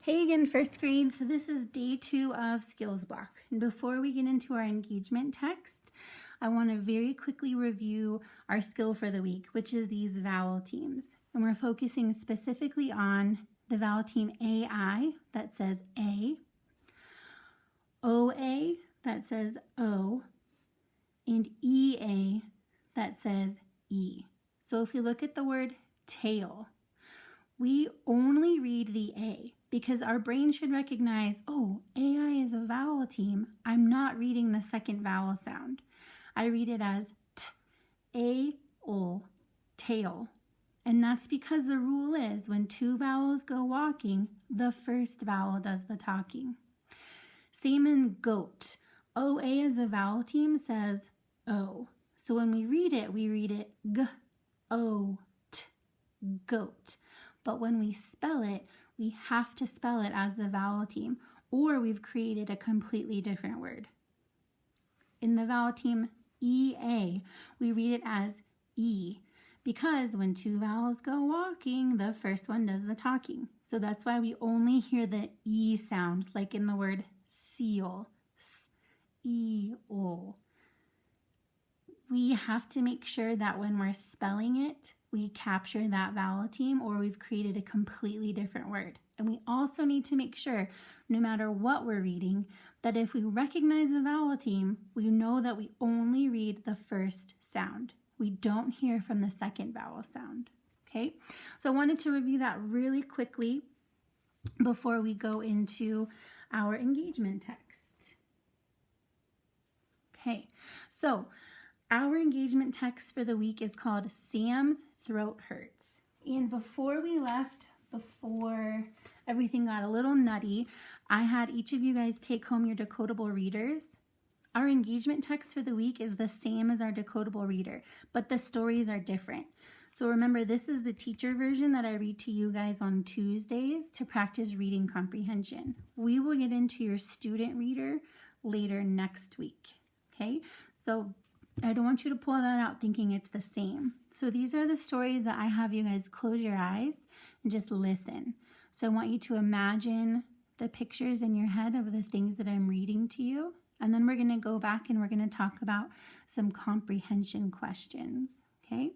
Hey again, first grade. So this is day 2 of Skills Block. And before we get into our engagement text, I want to very quickly review our skill for the week, which is these vowel teams. And we're focusing specifically on the vowel team AI that says A, OA that says O, and EA that says E. So if we look at the word tail, we only read the A because our brain should recognize, oh, AI is a vowel team. I'm not reading the second vowel sound. I read it as T, A-O, tail. And that's because the rule is when two vowels go walking, the first vowel does the talking. Same in goat. OA as a vowel team says O. So when we read it G-O-T, goat. But when we spell it, we have to spell it as the vowel team, or we've created a completely different word. In the vowel team EA, we read it as E, because when two vowels go walking, the first one does the talking. So that's why we only hear the E sound, like in the word seal, S-E-O. We have to make sure that when we're spelling it, we capture that vowel team, or we've created a completely different word. And we also need to make sure, no matter what we're reading, that if we recognize the vowel team, we know that we only read the first sound. We don't hear from the second vowel sound. Okay, so I wanted to review that really quickly before we go into our engagement text. Okay, so our engagement text for the week is called Sam's Throat Hurts. And before we left, before everything got a little nutty, I had each of you guys take home your decodable readers. Our engagement text for the week is the same as our decodable reader, but the stories are different. So remember, this is the teacher version that I read to you guys on Tuesdays to practice reading comprehension. We will get into your student reader later next week, okay? So I don't want you to pull that out thinking it's the same. So these are the stories that I have you guys close your eyes and just listen. So I want you to imagine the pictures in your head of the things that I'm reading to you. And then we're going to go back and we're going to talk about some comprehension questions, okay?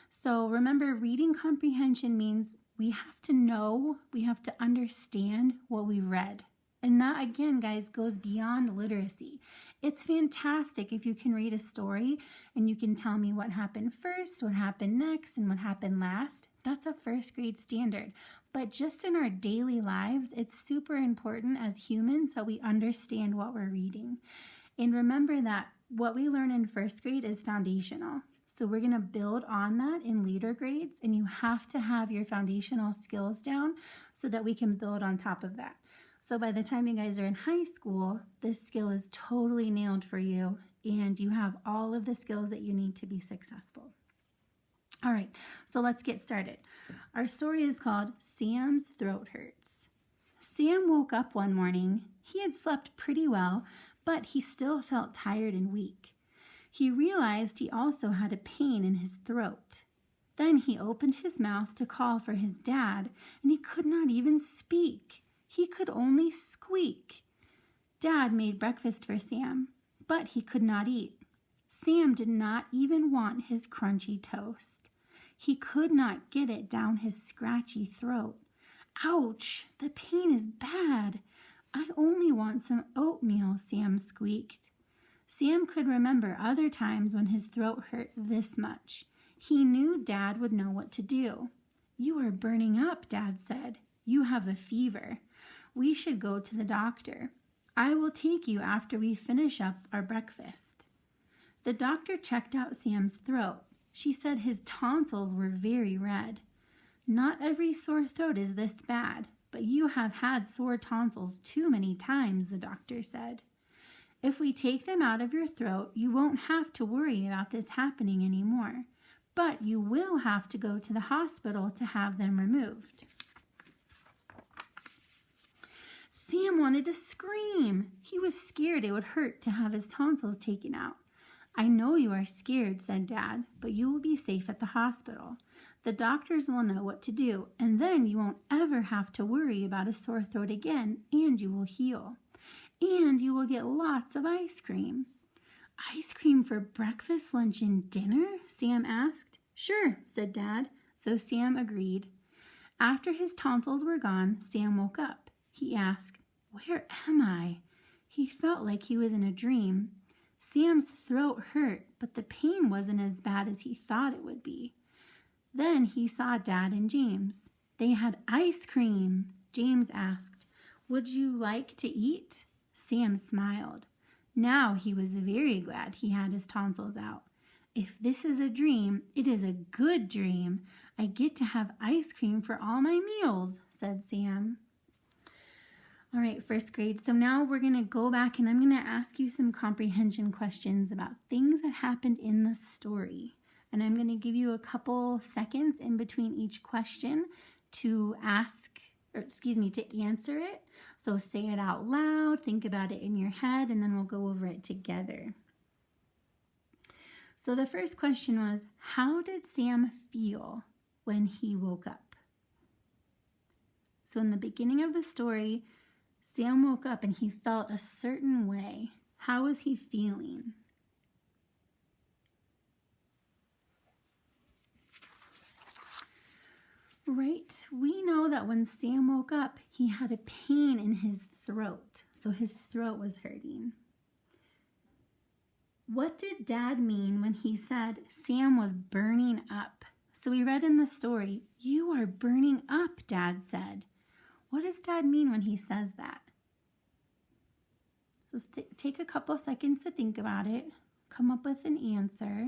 So remember, reading comprehension means we have to know, we have to understand what we read. And that, again, guys, goes beyond literacy. It's fantastic if you can read a story and you can tell me what happened first, what happened next, and what happened last. That's a first grade standard. But just in our daily lives, it's super important as humans that we understand what we're reading. And remember that what we learn in first grade is foundational. So we're going to build on that in later grades, and you have to have your foundational skills down so that we can build on top of that. So by the time you guys are in high school, this skill is totally nailed for you, and you have all of the skills that you need to be successful. All right, so let's get started. Our story is called Sam's Throat Hurts. Sam woke up one morning. He had slept pretty well, but he still felt tired and weak. He realized he also had a pain in his throat. Then he opened his mouth to call for his dad, and he could not even speak. He could only squeak. Dad made breakfast for Sam, but he could not eat. Sam did not even want his crunchy toast. He could not get it down his scratchy throat. Ouch, the pain is bad. I only want some oatmeal, Sam squeaked. Sam could remember other times when his throat hurt this much. He knew Dad would know what to do. You are burning up, Dad said. You have a fever. We should go to the doctor. I will take you after we finish up our breakfast. The doctor checked out Sam's throat. She said his tonsils were very red. Not every sore throat is this bad, but you have had sore tonsils too many times, the doctor said. If we take them out of your throat, you won't have to worry about this happening anymore, but you will have to go to the hospital to have them removed. Sam wanted to scream. He was scared it would hurt to have his tonsils taken out. I know you are scared, said Dad, but you will be safe at the hospital. The doctors will know what to do, and then you won't ever have to worry about a sore throat again, and you will heal. And you will get lots of ice cream. Ice cream for breakfast, lunch, and dinner? Sam asked. Sure, said Dad. So Sam agreed. After his tonsils were gone, Sam woke up. He asked, Where am I? He felt like he was in a dream. Sam's throat hurt, but the pain wasn't as bad as he thought it would be. Then he saw Dad and James. They had ice cream. James asked, Would you like to eat? Sam smiled. Now he was very glad he had his tonsils out. If this is a dream, it is a good dream. I get to have ice cream for all my meals, said Sam. All right, first grade. So now we're going to go back and I'm going to ask you some comprehension questions about things that happened in the story. And I'm going to give you a couple seconds in between each question to to answer it. So say it out loud, think about it in your head, and then we'll go over it together. So the first question was, how did Sam feel when he woke up? So in the beginning of the story, Sam woke up and he felt a certain way. How was he feeling? Right, we know that when Sam woke up, he had a pain in his throat. So his throat was hurting. What did Dad mean when he said Sam was burning up? So we read in the story, you are burning up, Dad said. What does Dad mean when he says that? So take a couple seconds to think about it. Come up with an answer.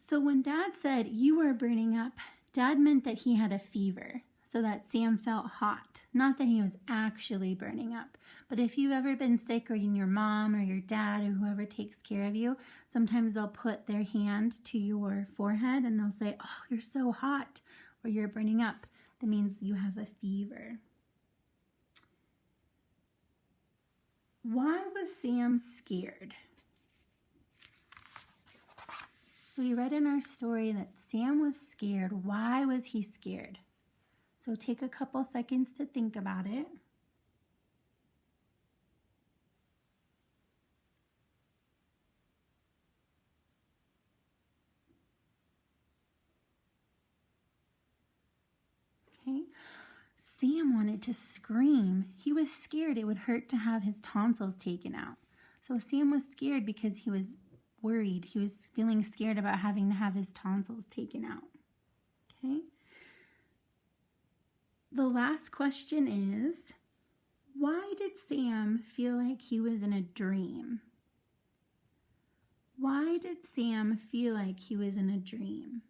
So when Dad said, you are burning up, Dad meant that he had a fever, so that Sam felt hot. Not that he was actually burning up. But if you've ever been sick or your mom or your dad or whoever takes care of you, sometimes they'll put their hand to your forehead and they'll say, oh, you're so hot, or you're burning up. That means you have a fever. Why was Sam scared? So we read in our story that Sam was scared. Why was he scared? So take a couple seconds to think about it. Okay. Sam wanted to scream. He was scared it would hurt to have his tonsils taken out. So Sam was scared because he was worried. He was feeling scared about having to have his tonsils taken out. Okay. The last question is, why did Sam feel like he was in a dream? Why did Sam feel like he was in a dream?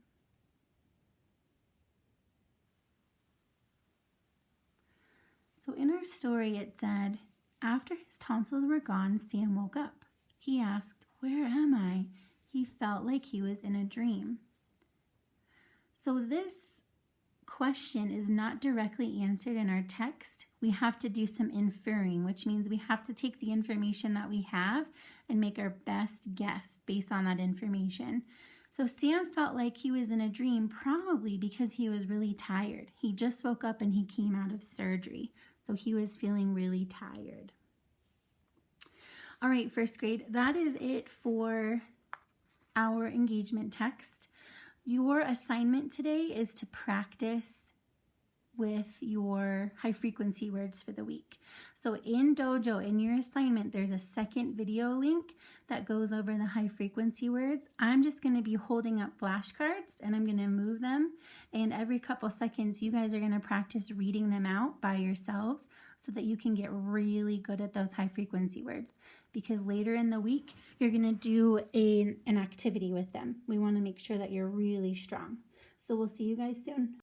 So in our story it said, after his tonsils were gone, Sam woke up. He asked, where am I? He felt like he was in a dream. So this question is not directly answered in our text. We have to do some inferring, which means we have to take the information that we have and make our best guess based on that information. So Sam felt like he was in a dream probably because he was really tired. He just woke up and he came out of surgery. So he was feeling really tired. All right, first grade, that is it for our engagement text. Your assignment today is to practice with your high frequency words for the week. So in Dojo, in your assignment, there's a second video link that goes over the high frequency words. I'm just going to be holding up flashcards and I'm going to move them. And every couple seconds, you guys are going to practice reading them out by yourselves so that you can get really good at those high frequency words. Because later in the week, you're going to do an activity with them. We want to make sure that you're really strong. So we'll see you guys soon.